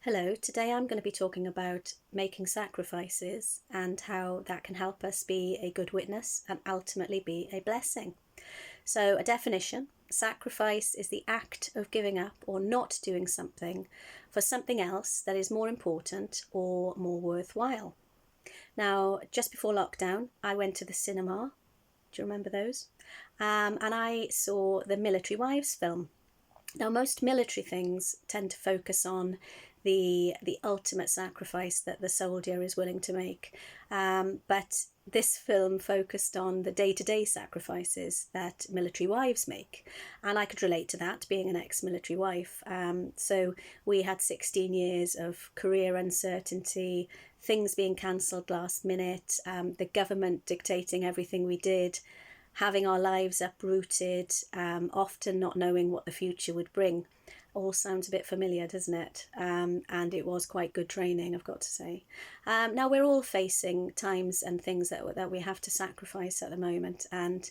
Hello, today I'm going to be talking about making sacrifices and how that can help us be a good witness and ultimately be a blessing. So, a definition: sacrifice is the act of giving up or not doing something for something else that is more important or more worthwhile. Now, just before lockdown, I went to the cinema. Do you remember those? And I saw the Military Wives film. Now, most military things tend to focus on the ultimate sacrifice that the soldier is willing to make, but this film focused on the day-to-day sacrifices that military wives make, and I could relate to that, being an ex-military wife. So we had 16 years of career uncertainty, things being cancelled last minute, the government dictating everything we did, having our lives uprooted, often not knowing what the future would bring. All sounds a bit familiar, doesn't it? And it was quite good training, I've got to say. Now we're all facing times and things that we have to sacrifice at the moment, and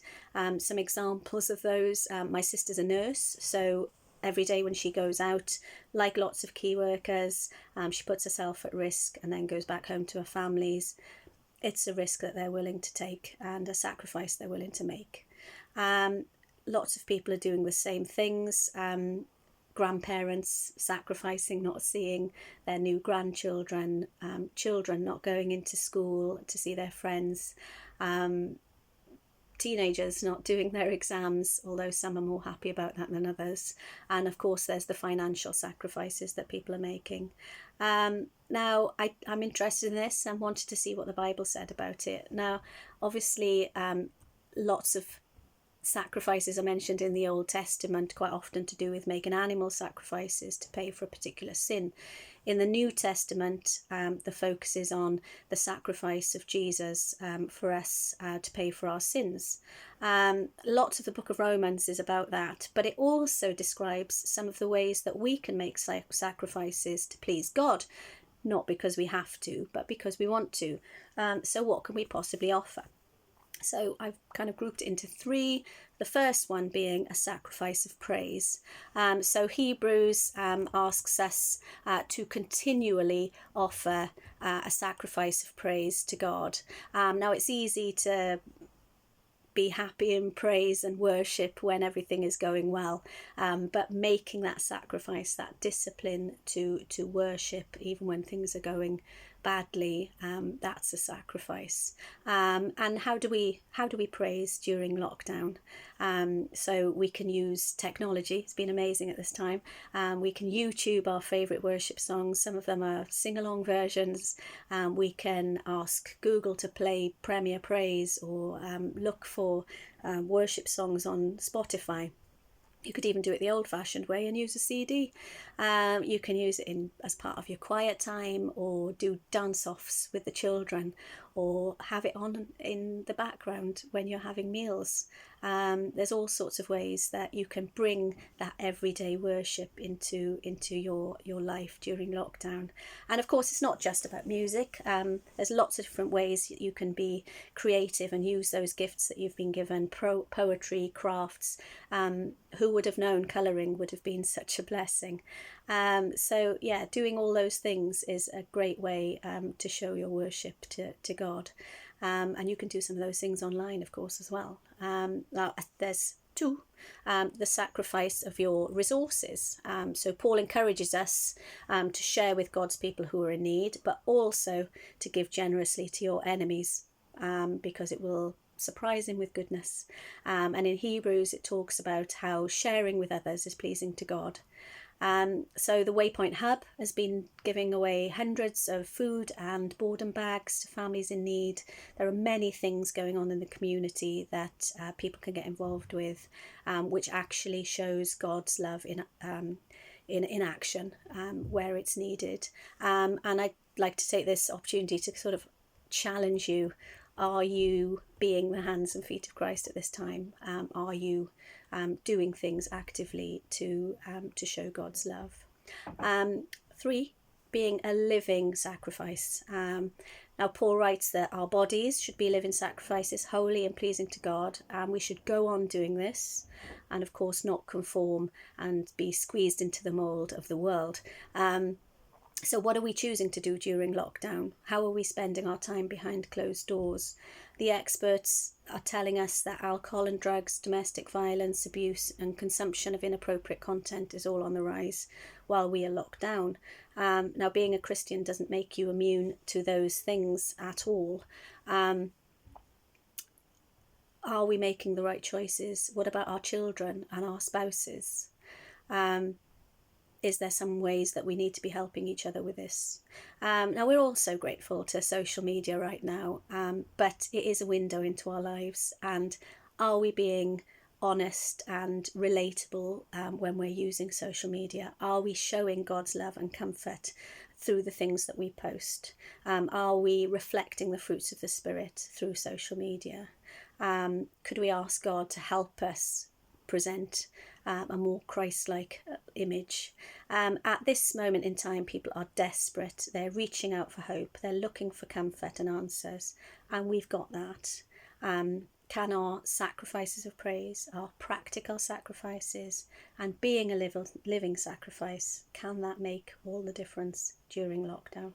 some examples of those. My sister's a nurse, so every day when she goes out, like lots of key workers, she puts herself at risk and then goes back home to her families. It's a risk that they're willing to take and a sacrifice they're willing to make. Lots of people are doing the same things. Grandparents sacrificing not seeing their new grandchildren, children not going into school to see their friends, teenagers not doing their exams, although some are more happy about that than others. And of course, there's the financial sacrifices that people are making. Now, I'm interested in this and wanted to see what the Bible said about it. Now, obviously, lots of sacrifices are mentioned in the Old Testament, quite often to do with making animal sacrifices to pay for a particular sin. In the New Testament, the focus is on the sacrifice of Jesus for us to pay for our sins. Lots of the book of Romans is about that, but it also describes some of the ways that we can make sacrifices to please God, not because we have to, but because we want to. So what can we possibly offer? So I've kind of grouped it into three. The first one being a sacrifice of praise. So Hebrews asks us to continually offer a sacrifice of praise to God. Now it's easy to be happy and praise and worship when everything is going well, but making that sacrifice, that discipline to worship even when things are going badly, that's a sacrifice. And how do we praise during lockdown? So we can use technology. It's been amazing at this time. We can YouTube our favourite worship songs. Some of them are sing-along versions. We can ask Google to play Premier Praise, or look for worship songs on Spotify. You could even do it the old-fashioned way and use a CD. You can use it as part of your quiet time, or do dance-offs with the children, or have it on in the background when you're having meals. There's all sorts of ways that you can bring that everyday worship into your life during lockdown. And of course, it's not just about music. There's lots of different ways you can be creative and use those gifts that you've been given. Poetry, crafts. Who would have known colouring would have been such a blessing? So yeah, doing all those things is a great way to show your worship to God. And you can do some of those things online, of course, as well. Now, there's two. The sacrifice of your resources. So Paul encourages us to share with God's people who are in need, but also to give generously to your enemies, because it will surprise him with goodness. And in Hebrews, it talks about how sharing with others is pleasing to God. So the Waypoint Hub has been giving away hundreds of food and boredom bags to families in need. There are many things going on in the community that people can get involved with, which actually shows God's love in action where it's needed. And I'd like to take this opportunity to sort of challenge you. Are you being the hands and feet of Christ at this time? Are you doing things actively to show God's love? 3, being a living sacrifice. Now, Paul writes that our bodies should be living sacrifices, holy and pleasing to God, and we should go on doing this, and of course not conform and be squeezed into the mould of the world. So what are we choosing to do during lockdown? How are we spending our time behind closed doors? The experts are telling us that alcohol and drugs, domestic violence, abuse and consumption of inappropriate content is all on the rise while we are locked down. Now, being a Christian doesn't make you immune to those things at all. Are we making the right choices? What about our children and our spouses? Is there some ways that we need to be helping each other with this? Now, we're also grateful to social media right now, but it is a window into our lives. And are we being honest and relatable when we're using social media? Are we showing God's love and comfort through the things that we post? Are we reflecting the fruits of the Spirit through social media? Could we ask God to help us present a more Christ-like image? At this moment in time, people are desperate. They're reaching out for hope. They're looking for comfort and answers. And we've got that. Can our sacrifices of praise, our practical sacrifices, and being a living sacrifice, can that make all the difference during lockdown?